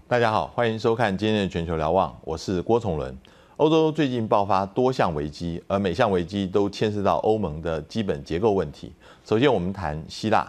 大家好，欢迎收看今天的全球瞭望，我是郭崇伦。欧洲最近爆发多项危机，而每项危机都牵涉到欧盟的基本结构问题。首先，我们谈希腊，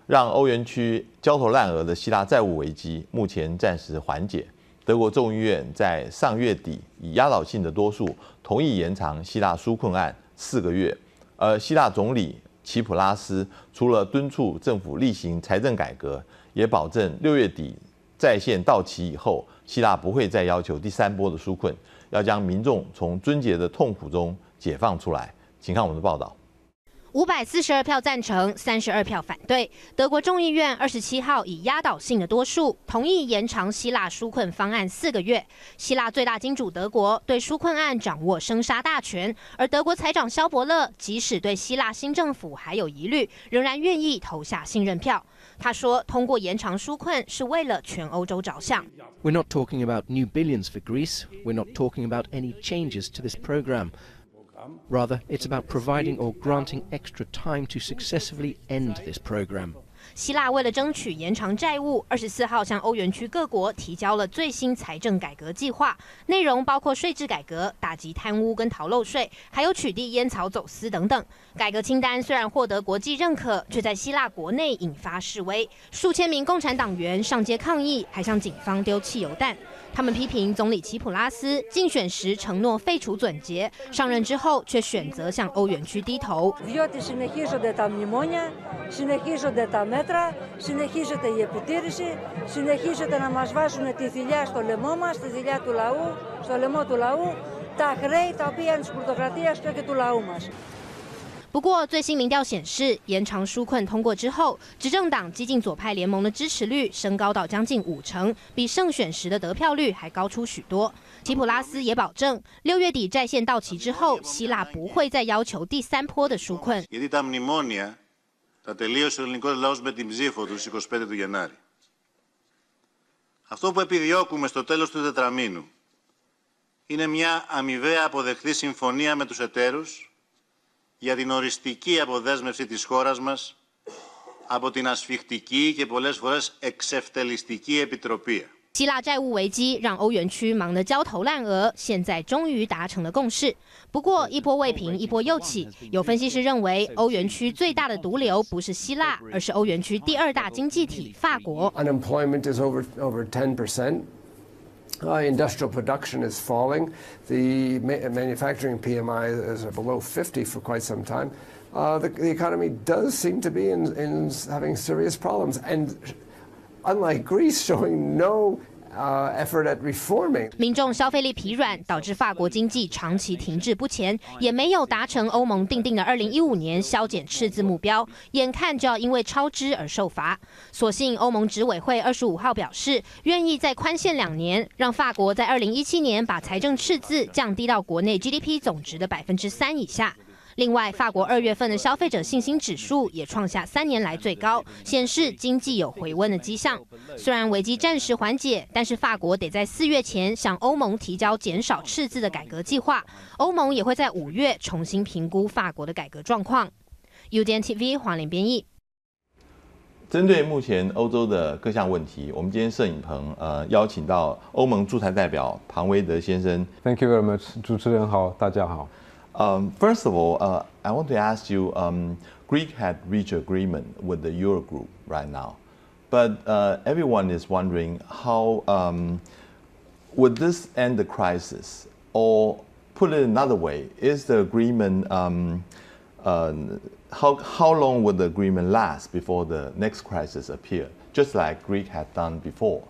让欧元区焦头烂额的希腊债务危机目前暂时缓解。德国众议院在上月底以压倒性的多数同意延长希腊纾困案4个月，而希腊总理齐普拉斯除了敦促政府厉行财政改革，也保证6月底在线到期以后，希腊不会再要求第3波的纾困，要将民众从尊节的痛苦中解放出来。请看我们的报道。542票赞成，32票反对。德国众议院27号以压倒性的多数同意延长希腊纾困方案4个月。希腊最大金主德国对纾困案掌握生杀大权，而德国财长肖伯勒即使对希腊新政府还有疑虑，仍然愿意投下信任票。他说，通过延长纾困是为了全欧洲着想。We're not talking about new billions for Greece. We're not talking about any changes to this program. Rather, it's about providing or granting extra time to successfully end this program. 希腊为了争取延长债务，24号向欧元区各国提交了最新财政改革计划，内容包括税制改革、打击贪污跟逃漏税，还有取缔烟草走私等等。改革清单虽然获得国际认可，却在希腊国内引发示威，数千名共产党员上街抗议，还向警方丢汽油弹。他们批评总理齐普拉斯竞选时承诺废除准节，上任之后却选择向欧元区低头。Συνεχίζονται τα μέτρα, συνεχίζεται η επιτήρηση, συνεχίζεται να μας βάζουν τη θηλιά στο λαιμό μας, τη θηλιά του λαού, στο λαιμό του λαού, τα χρέη τα οποία είναι της πλουτοκρατίας και του λαού μας. 不过，最新民调显示，延长纾困通过之后，执政党激进左派联盟的支持率升高到将近50%，比胜选时的得票率还高出许多。齐普拉斯也保证，6月底在线到期之后，希腊不会再要求第3波的纾困。Τα τελείωσε ο ελληνικός λαός με την ψήφο του στις 25 του Γενάρη. Αυτό που επιδιώκουμε στο τέλος του τετραμήνου είναι μια αμοιβαία αποδεκτή συμφωνία με τους εταίρους για την οριστική αποδέσμευση της χώρας μας από την ασφιχτική και πολλές φορές εξευτελιστική επιτροπή. 希腊债务危机让欧元区忙得焦头烂额，现在终于达成了共识。不过一波未平，一波又起。有分析师认为，欧元区最大的毒瘤不是希腊，而是欧元区第2大经济体法国。Unemployment is over 10%. Industrial production is falling. The manufacturing PMI is below 50 for quite some time. The economy does seem to be in having serious problems, and unlike Greece, showing no effort at reforming. 民众消费力疲软，导致法国经济长期停滞不前，也没有达成欧盟订定的2015年削减赤字目标，眼看就要因为超支而受罚。所幸欧盟执委会25号表示，愿意再宽限2年，让法国在2017年把财政赤字降低到国内 GDP 总值的3%以下。另外，法国2月份的消费者信心指数也创下3年来最高，显示经济有回温的迹象。虽然危机暂时缓解，但是法国得在4月前向欧盟提交减少赤字的改革计划。欧盟也会在5月重新评估法国的改革状况。UDN TV 黄连编译。针对目前欧洲的各项问题，我们今天摄影棚邀请到欧盟驻台代表庞威德先生。Thank you very much， 主持人好，大家好。First of all, I want to ask you, Greece had reached agreement with the Eurogroup right now, but everyone is wondering how would this end the crisis, or put it another way, is the agreement how long would the agreement last before the next crisis appear, just like Greece had done before?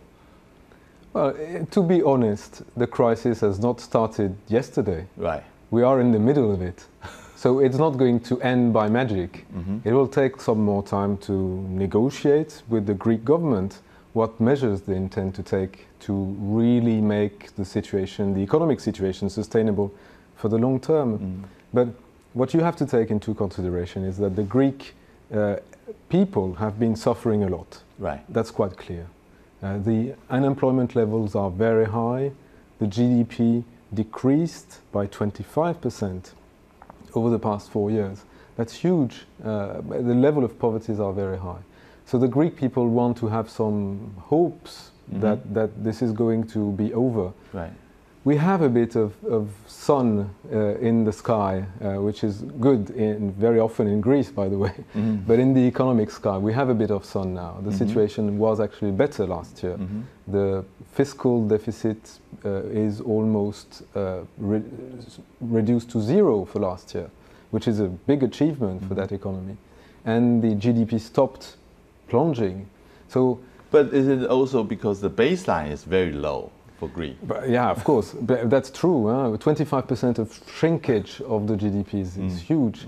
Well, to be honest, the crisis has not started yesterday. Right. We are in the middle of it. So it's not going to end by magic. It will take some more time to negotiate with the Greek government what measures they intend to take to really make the situation, the economic situation, sustainable for the long term. But what you have to take into consideration is that the Greek people have been suffering a lot. Right. That's quite clear. The unemployment levels are very high. The GDP decreased by 25% over the past 4 years. That's huge. The level of poverty are very high. So the Greek people want to have some hopes that this is going to be over. Right. We have a bit of sun in the sky, which is good very often in Greece, by the way. But in the economic sky, we have a bit of sun now. The situation was actually better last year. The fiscal deficit is almost reduced to zero for last year, which is a big achievement for that economy. And the GDP stopped plunging. So, but is it also because the baseline is very low for Greece? Yeah, of course. But that's true. 25% of shrinkage of the GDP is huge.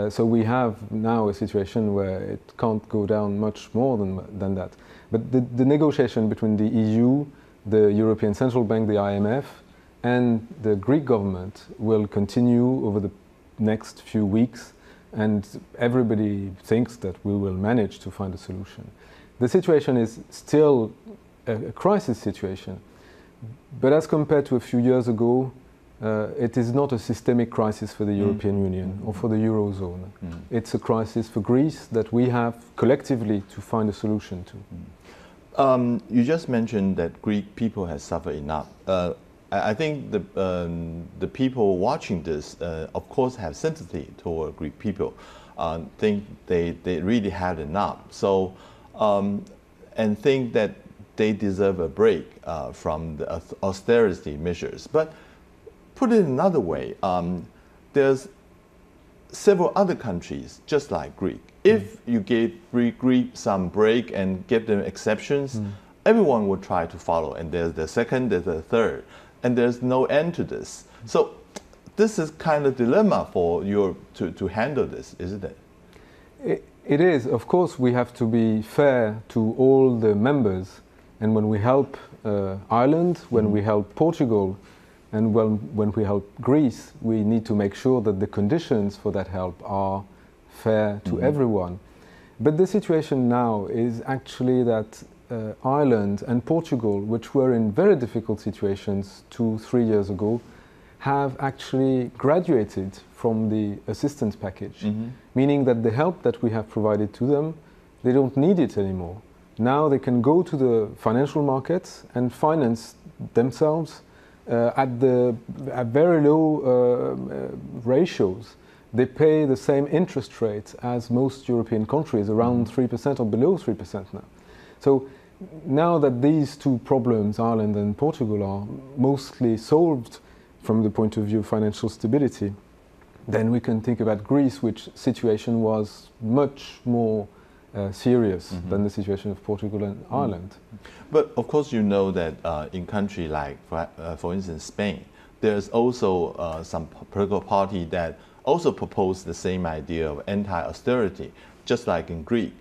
So we have now a situation where it can't go down much more than that. But the negotiation between the EU, the European Central Bank, the IMF, and the Greek government will continue over the next few weeks, and everybody thinks that we will manage to find a solution. The situation is still a crisis situation, but as compared to a few years ago, it is not a systemic crisis for the European Union or for the Eurozone. It's a crisis for Greece that we have collectively to find a solution to. You just mentioned that Greek people have suffered enough. I think the people watching this, of course, have sympathy toward Greek people. Think they really had enough. So, and think that they deserve a break from the austerity measures. But put it another way, there's several other countries just like Greece. If you gave Greece some break and give them exceptions, everyone would try to follow. And there's the second, there's the third. And there's no end to this. So this is kind of dilemma for you to handle this, isn't it? It is. Of course, we have to be fair to all the members. And when we help Ireland, when we help Portugal, and when we help Greece, we need to make sure that the conditions for that help are fair to everyone. But the situation now is actually that Ireland and Portugal, which were in very difficult situations 2-3 years ago, have actually graduated from the assistance package, meaning that the help that we have provided to them, they don't need it anymore. Now they can go to the financial markets and finance themselves at very low ratios. They pay the same interest rate as most European countries, around 3% or below 3% now. So now that these two problems, Ireland and Portugal, are mostly solved from the point of view of financial stability, then we can think about Greece, which situation was much more serious than the situation of Portugal and Ireland. But of course you know that in countries like, for instance, Spain, there's also some political party that also proposed the same idea of anti-austerity, just like in Greece.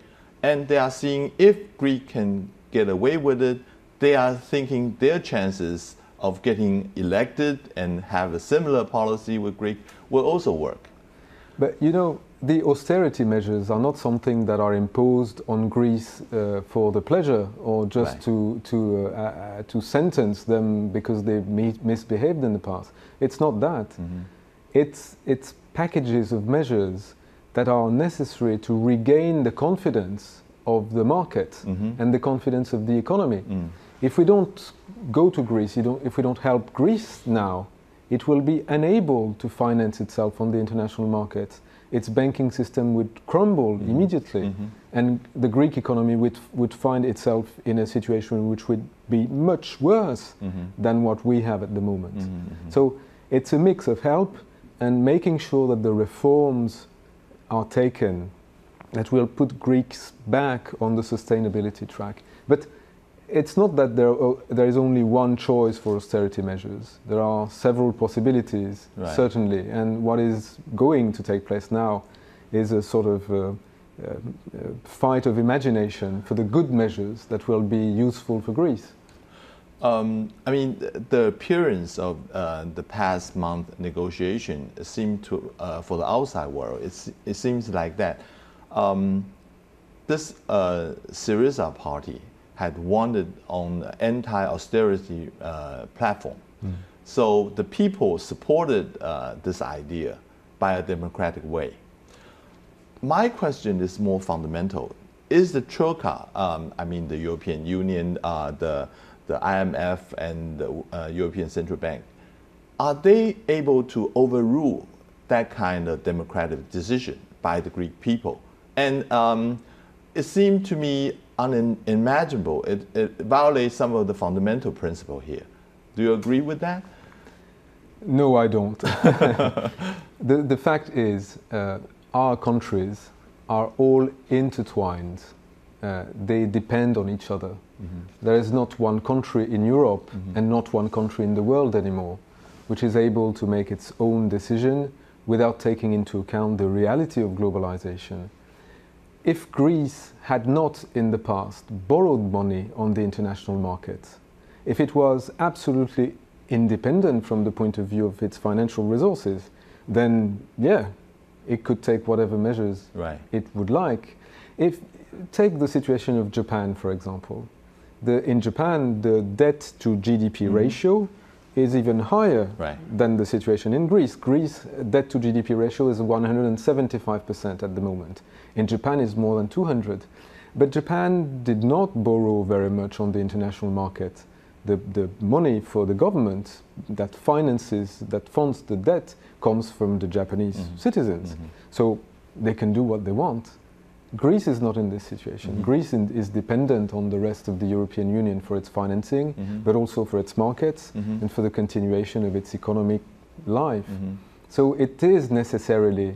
And they are seeing if Greece can get away with it, they are thinking their chances of getting elected and have a similar policy with Greece will also work. But you know, the austerity measures are not something that are imposed on Greece for the pleasure or just to sentence them because they misbehaved in the past. It's not that. It's packages of measures that are necessary to regain the confidence of the market and the confidence of the economy. If we don't go to Greece, if we don't help Greece now, it will be unable to finance itself on the international market. Its banking system would crumble immediately, and the Greek economy would find itself in a situation which would be much worse than what we have at the moment. So it's a mix of help and making sure that the reforms are taken that will put Greeks back on the sustainability track. But it's not that there is only one choice for austerity measures. There are several possibilities, certainly. And what is going to take place now is a sort of fight of imagination for the good measures that will be useful for Greece. I mean, the appearance of the past month negotiation seemed to, for the outside world, it seems like that this Syriza party had wanted on anti-austerity platform. So the people supported this idea by a democratic way. My question is more fundamental. is the Troika, I mean the European Union, the IMF and the European Central Bank, are they able to overrule that kind of democratic decision by the Greek people? And it seemed to me unimaginable. It violates some of the fundamental principle here. Do you agree with that? No, I don't. The fact is, our countries are all intertwined. They depend on each other. There is not one country in Europe and not one country in the world anymore which is able to make its own decision without taking into account the reality of globalization. If Greece had not in the past borrowed money on the international market, if it was absolutely independent from the point of view of its financial resources, then yeah, it could take whatever measures it would like. Take the situation of Japan, for example. In Japan, the debt to GDP ratio is even higher than the situation in Greece. Greece debt to GDP ratio is 175% at the moment. In Japan, it's more than 200. But Japan did not borrow very much on the international market. The money for the government that funds the debt comes from the Japanese citizens. So they can do what they want. Greece is not in this situation. Greece is dependent on the rest of the European Union for its financing, but also for its markets and for the continuation of its economic life. So it is necessarily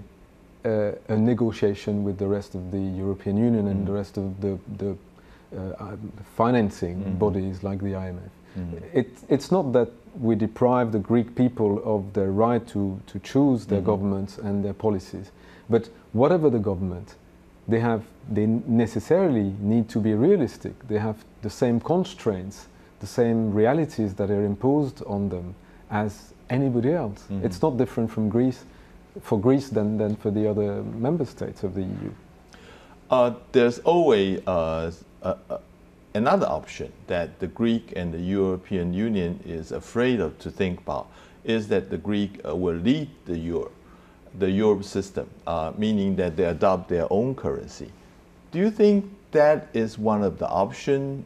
a negotiation with the rest of the European Union and the rest of the financing bodies like the IMF. It's not that we deprive the Greek people of their right to choose their governments and their policies, but whatever the government, they necessarily need to be realistic. They have the same constraints, the same realities that are imposed on them as anybody else. It's not different from Greece, for Greece than for the other member states of the EU. There's always another option that the Greek and the European Union is afraid of to think about, is that the Greek will lead the Euro system, meaning that they adopt their own currency. Do you think that is one of the options,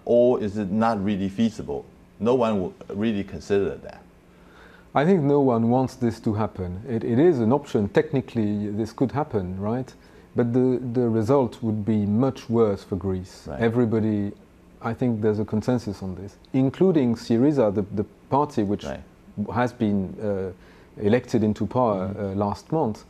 or is it not really feasible? No one will really consider that. I think no one wants this to happen. It is an option. Technically, this could happen, right? But the result would be much worse for Greece. Everybody, I think there's a consensus on this, including Syriza, the party which has been elected into power last month.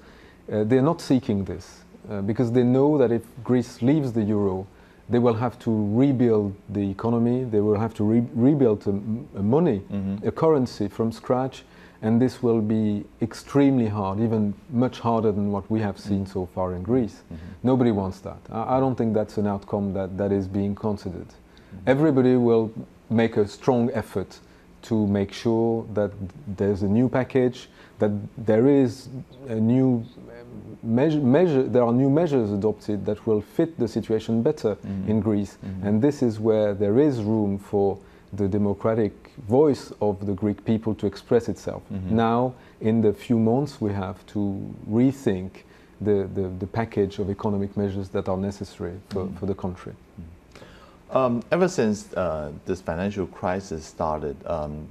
They're not seeking this because they know that if Greece leaves the euro, they will have to rebuild the economy, they will have to rebuild a money, a currency from scratch, and this will be extremely hard, even much harder than what we have seen so far in Greece. Nobody wants that. I don't think that's an outcome that is being considered. Everybody will make a strong effort to make sure that there's a new package, that there is a new there are new measures adopted that will fit the situation better in Greece. And this is where there is room for the democratic voice of the Greek people to express itself. Now, in the few months, we have to rethink the package of economic measures that are necessary for the country. Ever since this financial crisis started,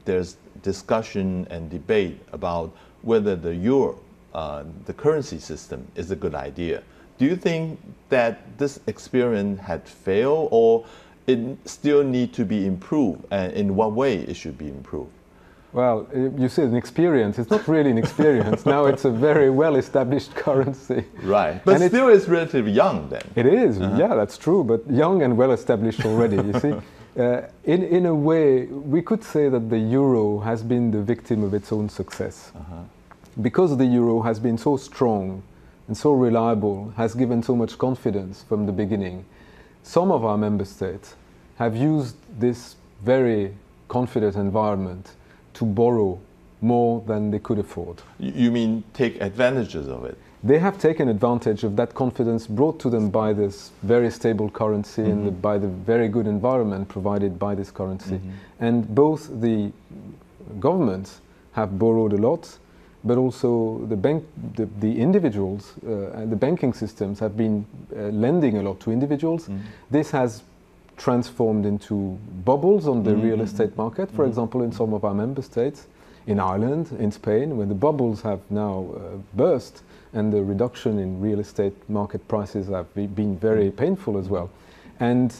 there's discussion and debate about whether the euro, the currency system, is a good idea. Do you think that this experiment had failed, or it still need to be improved, and in what way it should be improved? Well, you said an experience. It's not really an experience. Now it's a very well-established currency. Right, but and still it's relatively young then. It is, yeah, that's true, but young and well-established already, you see. In a way, we could say that the euro has been the victim of its own success. Because the euro has been so strong and so reliable, has given so much confidence from the beginning, some of our member states have used this very confident environment to borrow more than they could afford. You mean take advantages of it? They have taken advantage of that confidence brought to them by this very stable currency and by the very good environment provided by this currency. And both the governments have borrowed a lot, but also the individuals and the banking systems have been lending a lot to individuals. This has transformed into bubbles on the real estate market, for example, in some of our member states, in Ireland, in Spain, when the bubbles have now burst and the reduction in real estate market prices have been very painful as well. And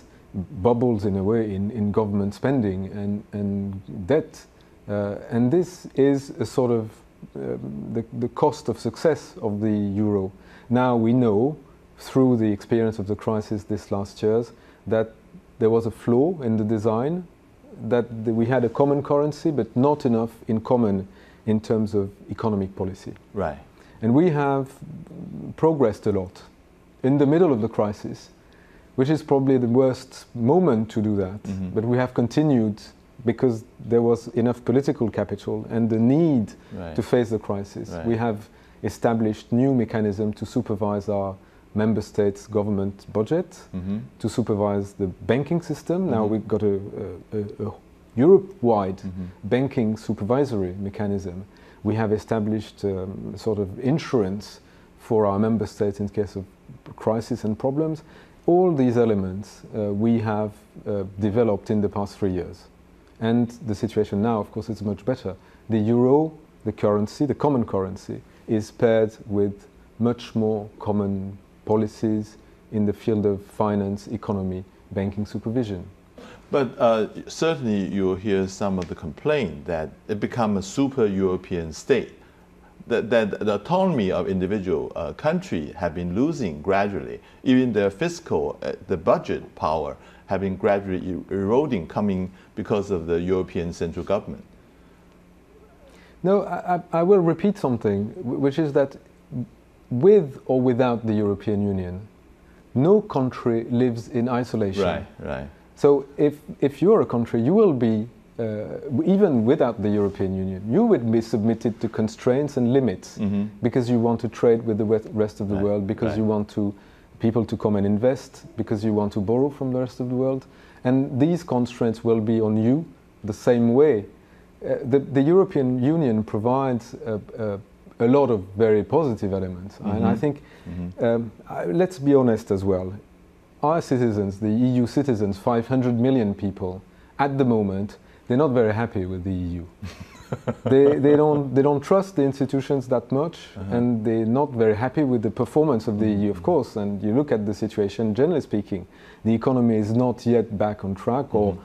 bubbles in a way in government spending and debt. And this is a sort of the cost of success of the euro. Now we know through the experience of the crisis this last years that there was a flaw in the design, that we had a common currency but not enough in common in terms of economic policy. Right. And we have progressed a lot in the middle of the crisis, which is probably the worst moment to do that. But we have continued because there was enough political capital and the need to face the crisis. We have established new mechanisms to supervise our member states' government budget, to supervise the banking system. Now we've got a Europe-wide banking supervisory mechanism. We have established sort of insurance for our member states in case of crisis and problems. All these elements we have developed in the past 3 years. And the situation now, of course, is much better. The euro, the currency, the common currency, is paired with much more common policies in the field of finance, economy, banking supervision. But certainly you'll hear some of the complaint that it become a super European state, that the autonomy of individual country have been losing gradually. Even their fiscal, the budget power have been gradually eroding, coming because of the European central government. No, I will repeat something, which is that with or without the European Union, no country lives in isolation. Right, right. So if you're a country, you will be, even without the European Union, you would be submitted to constraints and limits because you want to trade with the rest of the world, because you want people to come and invest, because you want to borrow from the rest of the world. And these constraints will be on you the same way. The European Union provides a lot of very positive elements. And I think, let's be honest as well, our citizens, the EU citizens, 500 million people, at the moment, they're not very happy with the EU. they don't trust the institutions that much, and they're not very happy with the performance of the EU, of course. And you look at the situation, generally speaking, the economy is not yet back on track, or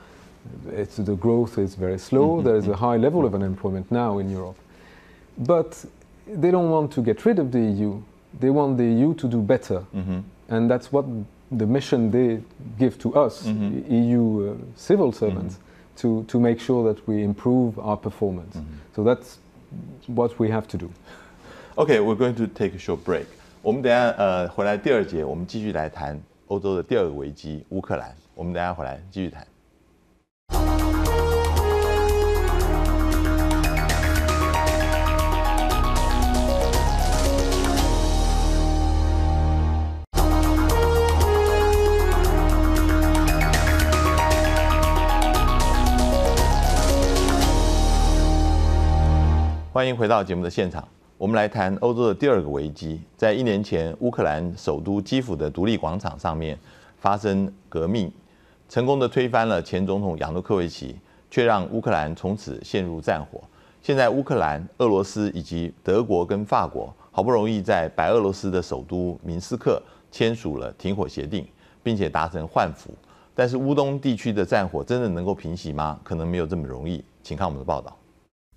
the growth is very slow. There is a high level of unemployment now in Europe. But they don't want to get rid of the EU. They want the EU to do better. And that's what the mission they give to us, EU civil servants, to make sure that we improve our performance. So that's what we have to do. Okay, we're going to take a short break. 我们等一下回来第二节，我们继续来谈欧洲的第二个危机——乌克兰。我们等一下回来继续谈。欢迎回到节目的现场，我们来谈欧洲的第二个危机。在1年前，乌克兰首都基辅的独立广场上面发生革命，成功的推翻了前总统亚努科维奇，却让乌克兰从此陷入战火。现在，乌克兰、俄罗斯以及德国跟法国好不容易在白俄罗斯的首都明斯克签署了停火协定，并且达成换俘。但是，乌东地区的战火真的能够平息吗？可能没有这么容易。请看我们的报道。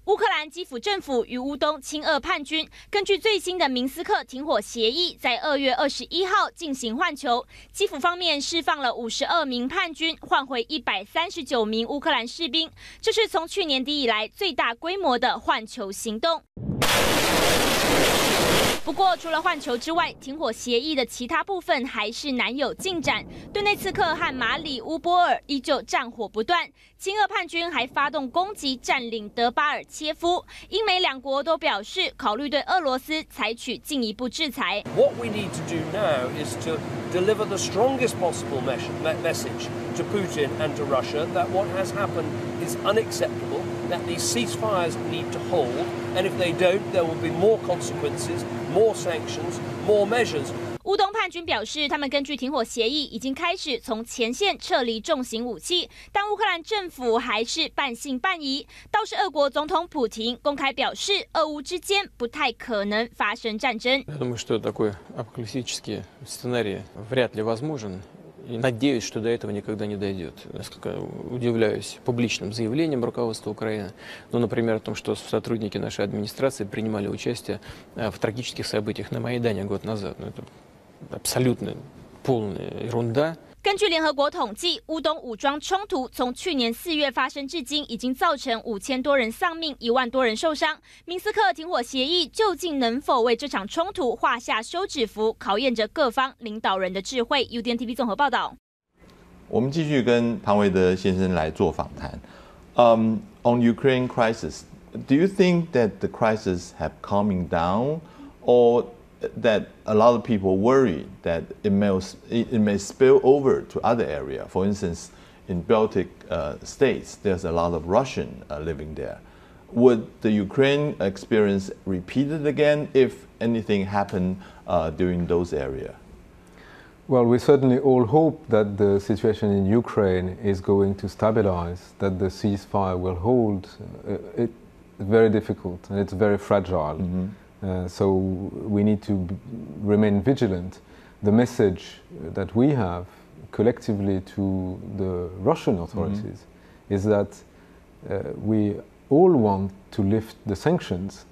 乌克兰基辅政府与乌东亲俄叛军根据最新的明斯克停火协议，在2月21号进行换囚。基辅方面释放了52名叛军，换回139名乌克兰士兵，这是从去年底以来最大规模的换囚行动。不过，除了换囚之外，停火协议的其他部分还是难有进展。顿内茨克和马里乌波尔依旧战火不断，亲俄叛军还发动攻击，占领德巴尔切夫。英美两国都表示考虑对俄罗斯采取进一步制裁。What we need to do now is to deliver the strongest possible message to Putin and to Russia that what has happened is unacceptable, that these ceasefires need to hold, and if they don't, there will be more consequences, more sanctions, more measures. 乌东叛军表示，他们根据停火协议已经开始从前线撤离重型武器，但乌克兰政府还是半信半疑。倒是俄国总统普廷公开表示，俄乌之间不太可能发生战争。Я думаю, что такой апокалиптический сценарий вряд ли возможен. И надеюсь, что до этого никогда не дойдет. Насколько удивляюсь публичным заявлением руководства Украины, ну, например, о том, что сотрудники нашей администрации принимали участие в трагических событиях на Майдане год назад. Ну, это абсолютно полная ерунда. 根据联合国统计，乌东武装冲突从去年4月发生至今，已经造成5000多人丧命，1万多人受伤。明斯克停火协议究竟能否为这场冲突画下休止符，考验着各方领导人的智慧。UDN TV 综合报道。我们继续跟庞维德先生来做访谈。On Ukraine crisis, do you think that the crisis have calming down, or that a lot of people worry that it may spill over to other area? For instance, in Baltic states, there's a lot of Russian living there. Would the Ukraine experience repeated again if anything happened during those areas? Well, we certainly all hope that the situation in Ukraine is going to stabilize, that the ceasefire will hold. It's very difficult and it's very fragile. So we need to remain vigilant. The message that we have collectively to the Russian authorities is that we all want to lift the sanctions,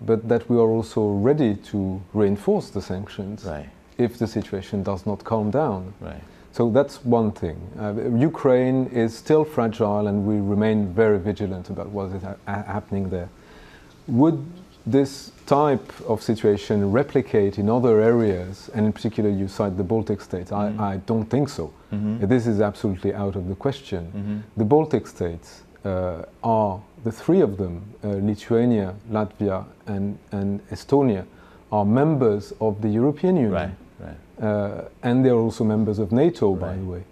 but that we are also ready to reinforce the sanctions if the situation does not calm down. So that's one thing. Ukraine is still fragile and we remain very vigilant about what is happening there. Would this type of situation replicate in other areas, and in particular you cite the Baltic states? I don't think so. This is absolutely out of the question. The Baltic states are, the three of them, Lithuania, Latvia and Estonia, are members of the European Union. And they're also members of NATO, by the way.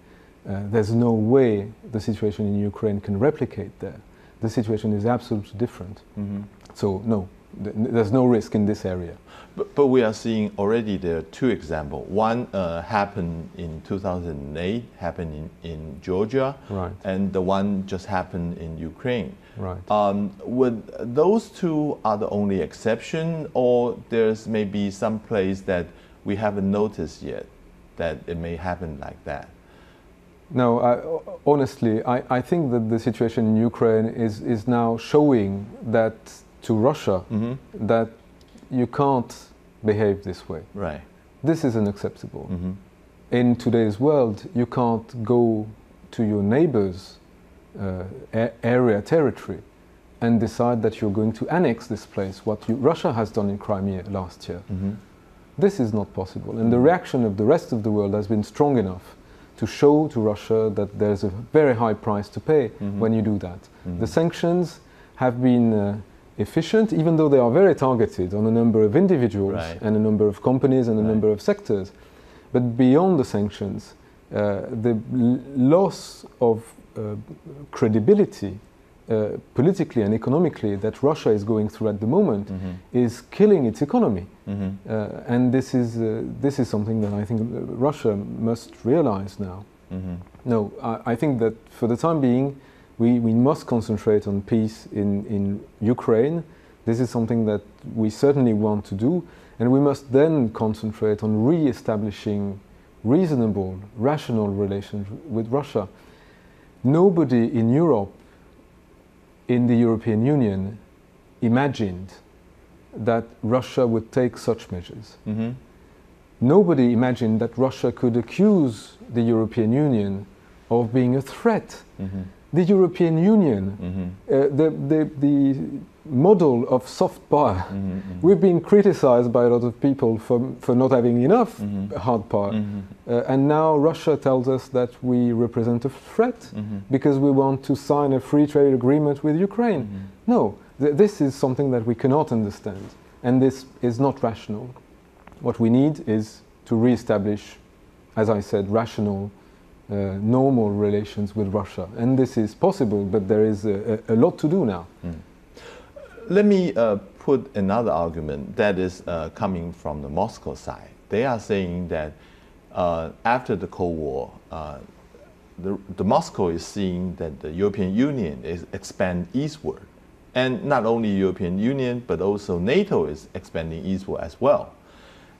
There's no way the situation in Ukraine can replicate there. The situation is absolutely different. So no, there's no risk in this area. But we are seeing already there are two examples. One happened in 2008, happened in Georgia, and the one just happened in Ukraine. Would those two are the only exception, or there's maybe some place that we haven't noticed yet that it may happen like that? No, honestly, I think that the situation in Ukraine is now showing that to Russia that you can't behave this way. This is unacceptable. In today's world, you can't go to your neighbor's area, territory, and decide that you're going to annex this place, what Russia has done in Crimea last year. This is not possible. And the reaction of the rest of the world has been strong enough to show to Russia that there's a very high price to pay when you do that. The sanctions have been efficient, even though they are very targeted on a number of individuals and a number of companies and a number of sectors. But beyond the sanctions, the loss of credibility politically and economically that Russia is going through at the moment is killing its economy. And this is something that I think Russia must realize now. No, I think that for the time being, we must concentrate on peace in Ukraine. This is something that we certainly want to do, and we must then concentrate on re-establishing reasonable, rational relations with Russia. Nobody in Europe, in the European Union, imagined that Russia would take such measures. Nobody imagined that Russia could accuse the European Union of being a threat. The European Union, the model of soft power. We've been criticized by a lot of people for not having enough hard power. And now Russia tells us that we represent a threat because we want to sign a free trade agreement with Ukraine. No, this is something that we cannot understand. And this is not rational. What we need is to re-establish, as I said, rational normal relations with Russia. And this is possible, but there is a lot to do now. Let me put another argument that is coming from the Moscow side. They are saying that after the Cold War, the Moscow is seeing that the European Union is expand eastward. And not only European Union, but also NATO is expanding eastward as well.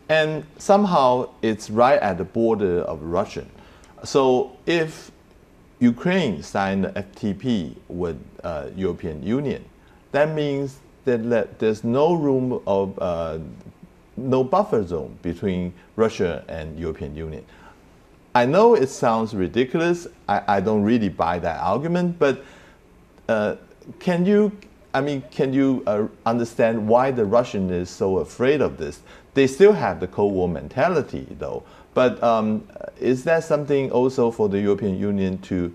And somehow it's right at the border of Russia. So if Ukraine signed the FTP with European Union, that means that there's no room of, no buffer zone between Russia and European Union. I know it sounds ridiculous. I don't really buy that argument, but can you understand why the Russian is so afraid of this? They still have the Cold War mentality, though. But is that something also for the European Union to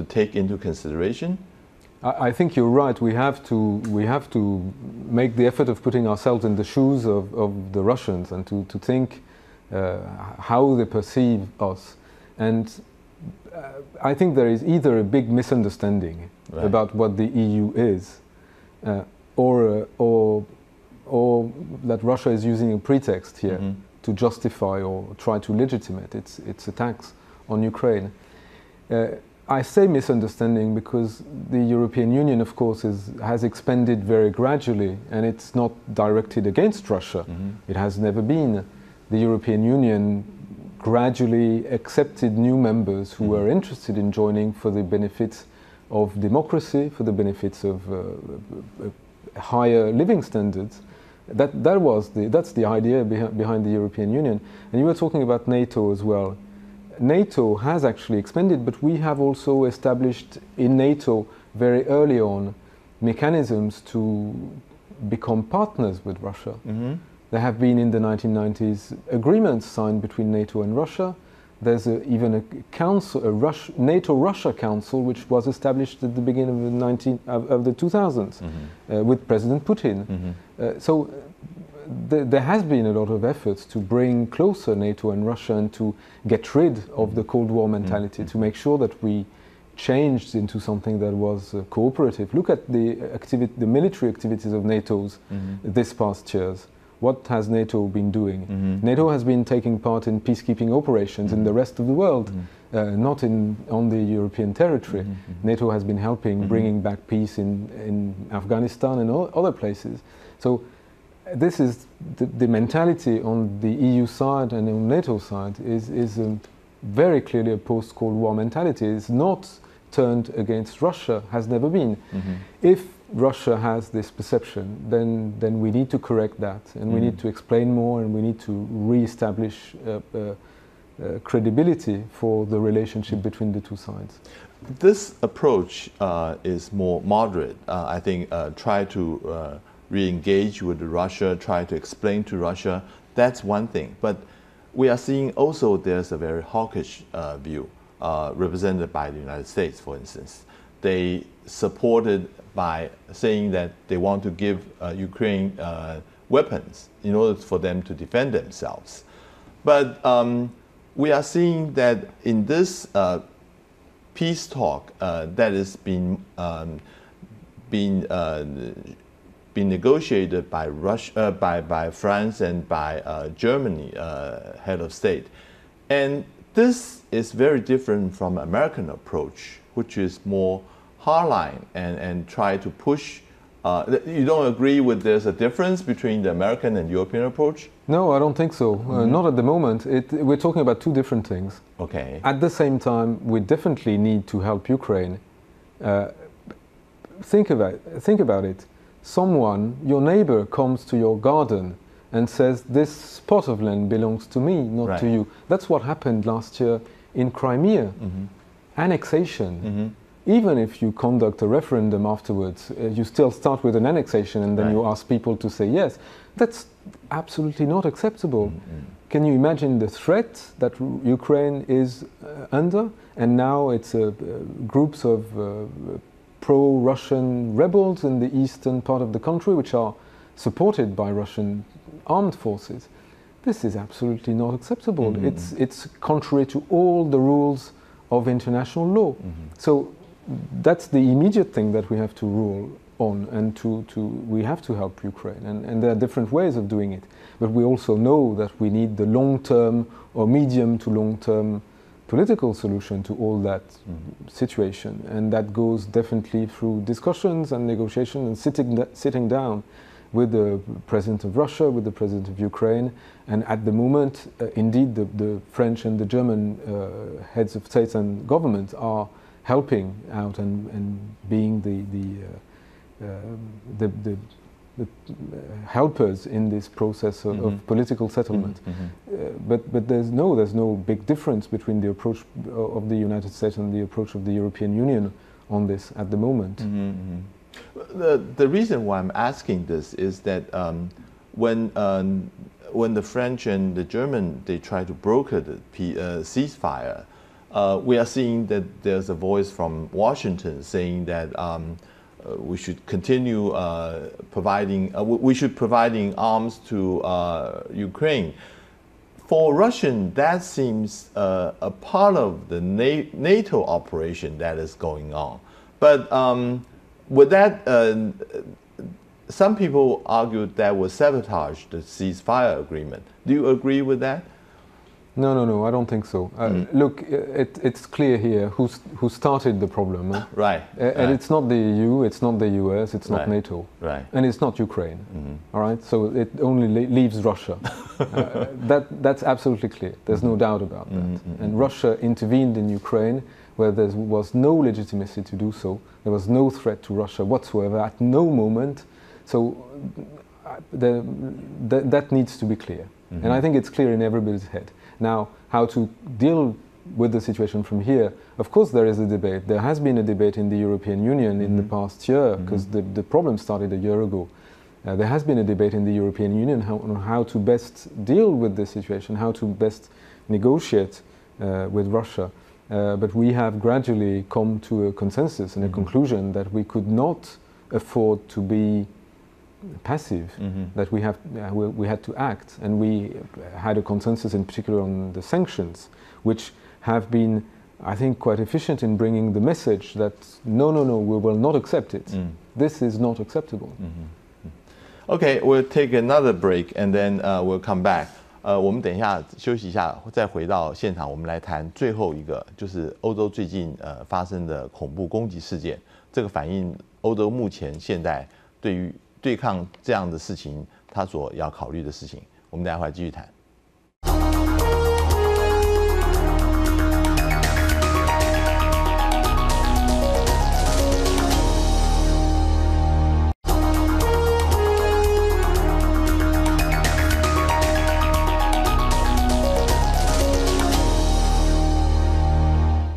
take into consideration? I think you're right. We have to make the effort of putting ourselves in the shoes of the Russians and to think how they perceive us. And I think there is either a big misunderstanding about what the EU is, or that Russia is using a pretext here to justify or try to legitimate its attacks on Ukraine. I say misunderstanding because the European Union, of course, has expanded very gradually, and it's not directed against Russia. It has never been. The European Union gradually accepted new members who were interested in joining for the benefits of democracy, for the benefits of higher living standards. That's the idea behind the European Union. And you were talking about NATO as well. NATO has actually expanded, but we have also established in NATO very early on mechanisms to become partners with Russia. There have been in the 1990s agreements signed between NATO and Russia. There's even a council, a NATO-Russia Council, which was established at the beginning of the 2000s with President Putin. So there has been a lot of efforts to bring closer NATO and Russia and to get rid of the Cold War mentality, to make sure that we changed into something that was cooperative. Look at the military activities of NATO's this past years. What has NATO been doing? NATO has been taking part in peacekeeping operations in the rest of the world, not on the European territory. NATO has been helping bringing back peace in Afghanistan and other places. So this is the mentality on the EU side and on NATO side is very clearly a post-Cold War mentality. It's not turned against Russia, has never been. If Russia has this perception, then we need to correct that, and we need to explain more, and we need to re-establish credibility for the relationship between the two sides. This approach is more moderate. I think try to re-engage with Russia, try to explain to Russia, that's one thing. But we are seeing also there's a very hawkish view represented by the United States, for instance. They supported by saying that they want to give Ukraine weapons in order for them to defend themselves. But we are seeing that in this peace talk that is being negotiated by Russia, by France and by Germany, head of state, and this is very different from American approach, which is more hardline and try to push. You don't agree with there's a difference between the American and European approach? No, I don't think so. Not at the moment. We're talking about two different things. Okay. At the same time, we definitely need to help Ukraine. Think about it. Someone, your neighbor, comes to your garden and says, this plot of land belongs to me, not to you. That's what happened last year in Crimea. Annexation. Even if you conduct a referendum afterwards, you still start with an annexation and then you ask people to say yes. That's absolutely not acceptable. Can you imagine the threat that Ukraine is under? And now it's groups of pro-Russian rebels in the eastern part of the country, which are supported by Russian armed forces. This is absolutely not acceptable. It's contrary to all the rules of international law. So that's the immediate thing that we have to rule on, and we have to help Ukraine, and there are different ways of doing it. But we also know that we need the long-term or medium to long-term political solution to all that situation, and that goes definitely through discussions and negotiation and sitting down with the President of Russia, with the President of Ukraine, and at the moment, indeed, the French and the German heads of states and government are helping out and being the helpers in this process of political settlement. But there's no big difference between the approach of the United States and the approach of the European Union on this at the moment. The reason why I'm asking this is that when the French and the German, they try to broker the ceasefire, we are seeing that there's a voice from Washington saying that we should continue providing arms to Ukraine. For Russian, that seems a part of the NATO operation that is going on. But with that, some people argued that would sabotage the ceasefire agreement. Do you agree with that? No, I don't think so. Look, it's clear here who started the problem. Right. And it's not the EU, it's not the US, it's not NATO. Right. And it's not Ukraine. All right? So it only leaves Russia. That's absolutely clear. There's no doubt about that. And Russia intervened in Ukraine where there was no legitimacy to do so. There was no threat to Russia whatsoever at no moment. So that needs to be clear. And I think it's clear in everybody's head. Now, how to deal with the situation from here? Of course, there is a debate. There has been a debate in the European Union in the past year, because the problem started a year ago. There has been a debate in the European Union on how to best deal with this situation, how to best negotiate with Russia. But we have gradually come to a consensus and a conclusion that we could not afford to be passive, that we had to act, and we had a consensus in particular on the sanctions, which have been, I think, quite efficient in bringing the message that no, we will not accept it. This is not acceptable. Okay, we'll take another break and then we'll come back. 我们等一下休息一下，再回到现场，我们来谈最后一个，就是欧洲最近发生的恐怖攻击事件。这个反映欧洲目前现在对于对抗这样的事情，他所要考虑的事情。我们等一下回来继续谈。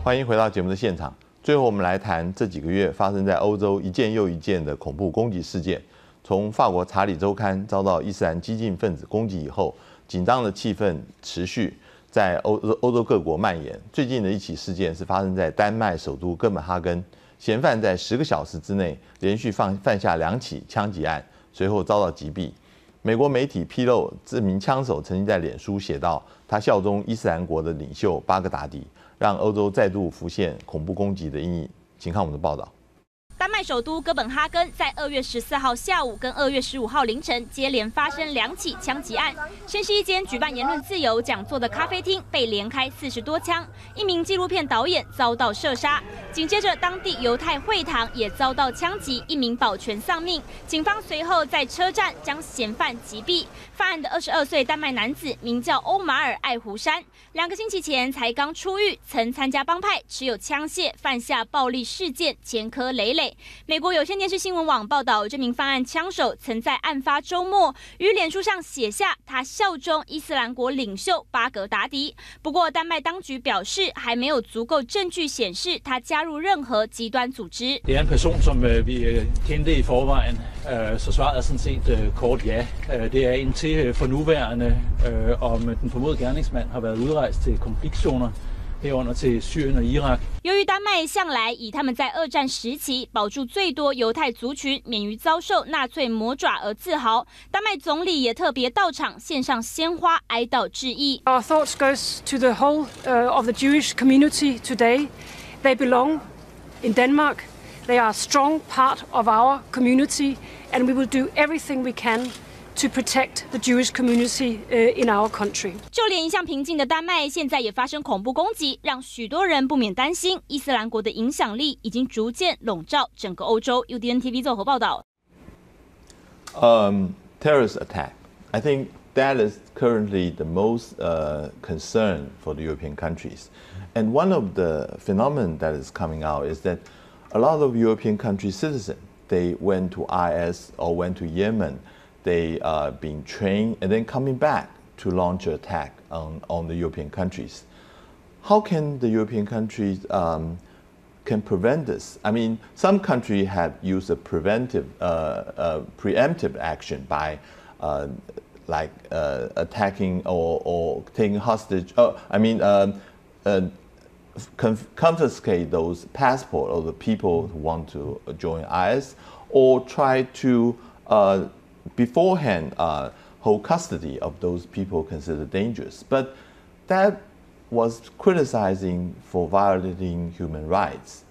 欢迎回到节目的现场。最后，我们来谈这几个月发生在欧洲一件又一件的恐怖攻击事件。从法国《查理周刊》遭到伊斯兰激进分子攻击以后，紧张的气氛持续在欧洲各国蔓延。最近的一起事件是发生在丹麦首都哥本哈根，嫌犯在10个小时之内连续犯下2起枪击案，随后遭到击毙。美国媒体披露，这名枪手曾经在脸书写道，他效忠伊斯兰国的领袖巴格达迪，让欧洲再度浮现恐怖攻击的阴影。请看我们的报道。丹麦首都哥本哈根在2月14号下午跟2月15号凌晨接连发生2起枪击案。先是一间举办言论自由讲座的咖啡厅被连开40多枪，一名纪录片导演遭到射杀。紧接着，当地犹太会堂也遭到枪击，一名保全丧命。警方随后在车站将嫌犯击毙。犯案的22岁丹麦男子名叫欧马尔·艾胡山，2个星期前才刚出狱，曾参加帮派，持有枪械，犯下暴力事件，前科累累。美国有线电视新闻网报道，这名犯案枪手曾在案发周末于脸书上写下他效忠伊斯兰国领袖巴格达迪。不过，丹麦当局表示，还没有足够证据显示他加入任何极端组织。Det er en person, som vi kendte i forvejen, så svaret er sådan set kort ja. Det er indtil for nuværende, om den formodede gerningsmand har været udrejst til konfliktzoner herunder til Syrien og Irak. 由于丹麦向来以他们在二战时期保住最多犹太族群免于遭受纳粹魔爪而自豪，丹麦总理也特别到场献上鲜花哀悼致意。Our thoughts goes to the whole of the Jewish community today. They belong in Denmark. They are a strong part of our community, and we will do everything we can to protect the Jewish community in our country. 就连一向平静的丹麦，现在也发生恐怖攻击，让许多人不免担心伊斯兰国的影响力已经逐渐笼罩整个欧洲。UDN TV 综合报道。Terrorist attack. I think that is currently the most concern for the European countries. And one of the phenomena that is coming out is that a lot of European country citizens, they went to IS or went to Yemen. They are being trained and then coming back to launch an attack on the European countries. How can the European countries can prevent this? I mean, some countries have used a preemptive action by attacking or taking hostage. Confiscate those passports of the people who want to join IS, or try to beforehand hold custody of those people considered dangerous. But that was criticizing for violating human rights.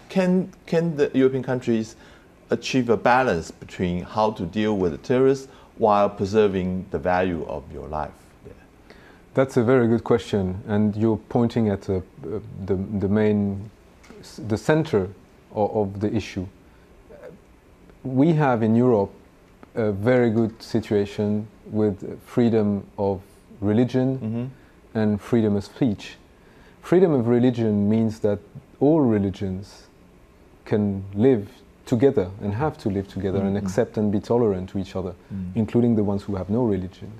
Can the European countries achieve a balance between how to deal with the terrorists while preserving the value of your life? That's a very good question, and you're pointing at the center of the issue. We have in Europe a very good situation with freedom of religion and freedom of speech. Freedom of religion means that all religions can live together and have to live together and accept and be tolerant to each other, including the ones who have no religion.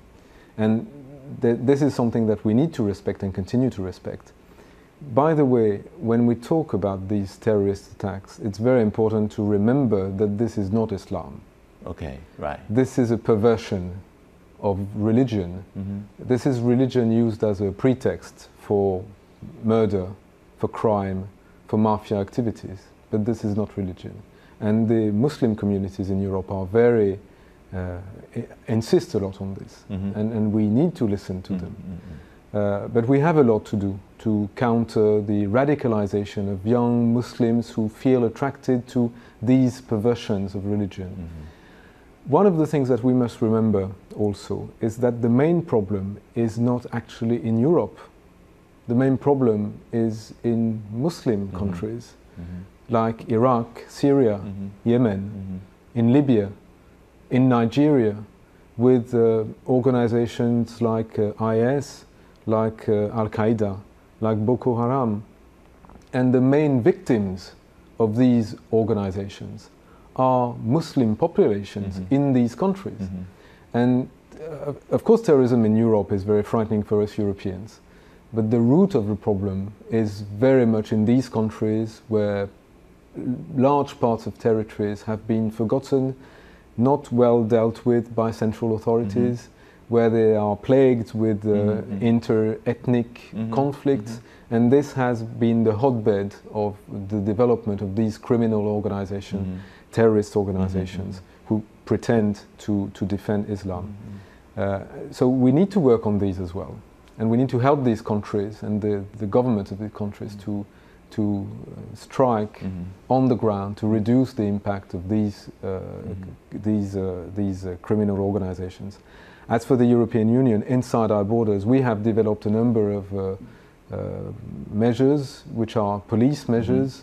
And this is something that we need to respect and continue to respect. By the way, when we talk about these terrorist attacks, it's very important to remember that this is not Islam. Okay, right. This is a perversion of religion. This is religion used as a pretext for murder, for crime, for mafia activities. But this is not religion. And the Muslim communities in Europe are very insist a lot on this, and we need to listen to them. But we have a lot to do to counter the radicalization of young Muslims who feel attracted to these perversions of religion. One of the things that we must remember also is that the main problem is not actually in Europe. The main problem is in Muslim countries like Iraq, Syria, Yemen, in Libya, in Nigeria, with organizations like IS, like Al-Qaeda, like Boko Haram. And the main victims of these organizations are Muslim populations in these countries. And of course terrorism in Europe is very frightening for us Europeans, but the root of the problem is very much in these countries where large parts of territories have been forgotten, not well dealt with by central authorities, where they are plagued with inter-ethnic conflicts, and this has been the hotbed of the development of these criminal organizations, terrorist organizations, who pretend to defend Islam. So we need to work on these as well, and we need to help these countries and the governments of these countries to strike on the ground to reduce the impact of these criminal organizations. As for the European Union, inside our borders, we have developed a number of measures, which are police measures,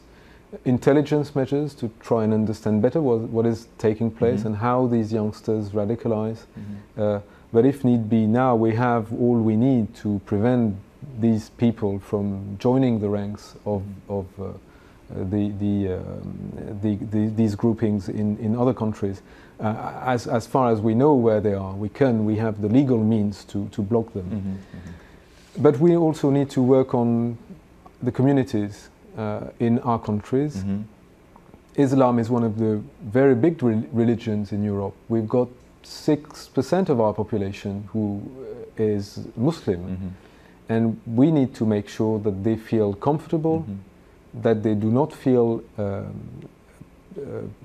intelligence measures, to try and understand better what is taking place and how these youngsters radicalize. But if need be, now we have all we need to prevent these people from joining the ranks of these groupings in other countries. As far as we know where they are, we have the legal means to block them. But we also need to work on the communities in our countries. Islam is one of the very big religions in Europe. We've got 6% of our population who is Muslim. And we need to make sure that they feel comfortable, that they do not feel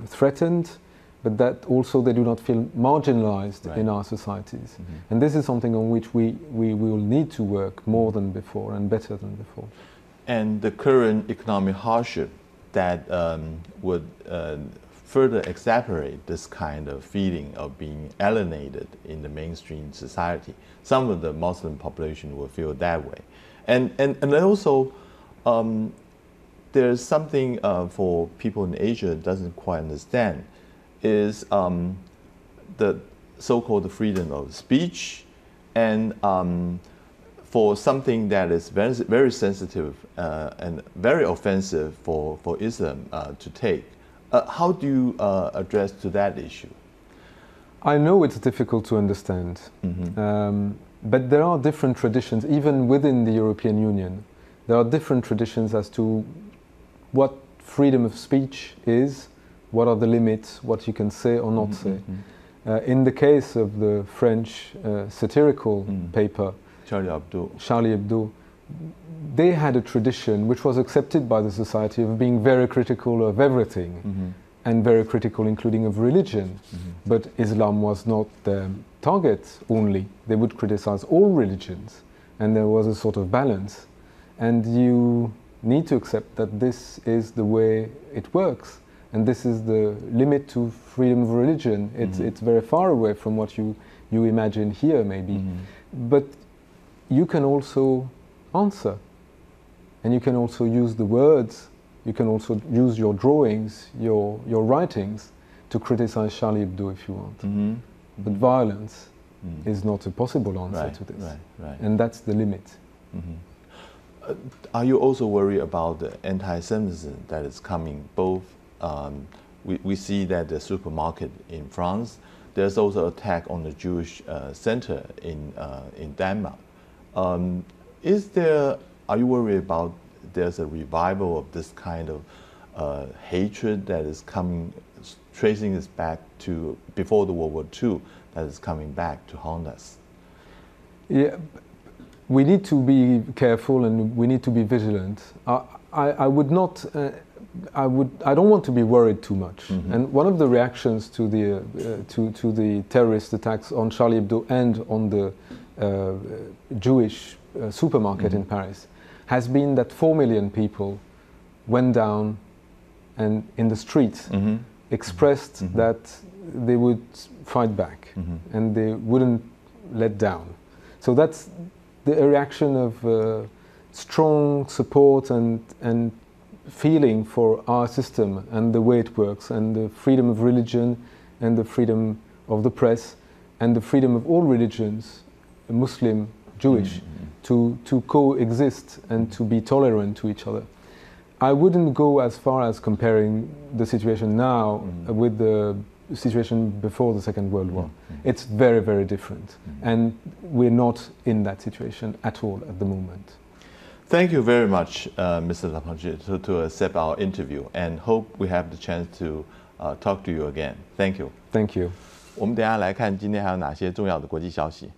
threatened, but that also they do not feel marginalized in our societies. And this is something on which we will need to work more than before and better than before. And the current economic hardship that would further exacerbate this kind of feeling of being alienated in the mainstream society. Some of the Muslim population will feel that way. And also, there's something for people in Asia that doesn't quite understand, is the so-called freedom of speech, and for something that is very, very sensitive and very offensive for Islam to take. How do you address to that issue? I know it's difficult to understand, but there are different traditions, even within the European Union. There are different traditions as to what freedom of speech is, what are the limits, what you can say or not say. In the case of the French satirical paper, Charlie Hebdo, they had a tradition which was accepted by the society of being very critical of everything, and very critical including of religion. But Islam was not their target only. They would criticize all religions, and there was a sort of balance. And you need to accept that this is the way it works, and this is the limit to freedom of religion. It's very far away from what you imagine here, maybe. But you can also answer, and you can also use the words, you can also use your drawings, your writings to criticize Charlie Hebdo if you want. But violence is not a possible answer to this, and that's the limit. Are you also worried about the anti-Semitism that is coming? Both, we see that the supermarket in France, there's also attack on the Jewish center in Denmark. Are you worried about there's a revival of this kind of hatred that is coming, tracing us back to before the World War II, that is coming back to haunt us? Yeah, we need to be careful and we need to be vigilant. I would not. I don't want to be worried too much. And one of the reactions to the terrorist attacks on Charlie Hebdo and on the Jewish supermarket in Paris has been that 4 million people went down and in the streets expressed that they would fight back and they wouldn't let down. So that's the reaction of strong support and feeling for our system and the way it works, and the freedom of religion and the freedom of the press and the freedom of all religions, Muslim, Jewish, to coexist and to be tolerant to each other. I wouldn't go as far as comparing the situation now with the situation before the Second World War. It's very, very different, and we're not in that situation at all at the moment. Thank you very much, Mr. Lapage, to accept our interview, and hope we have the chance to talk to you again. Thank you. Thank you. 我们等一下来看今天还有哪些重要的国际消息。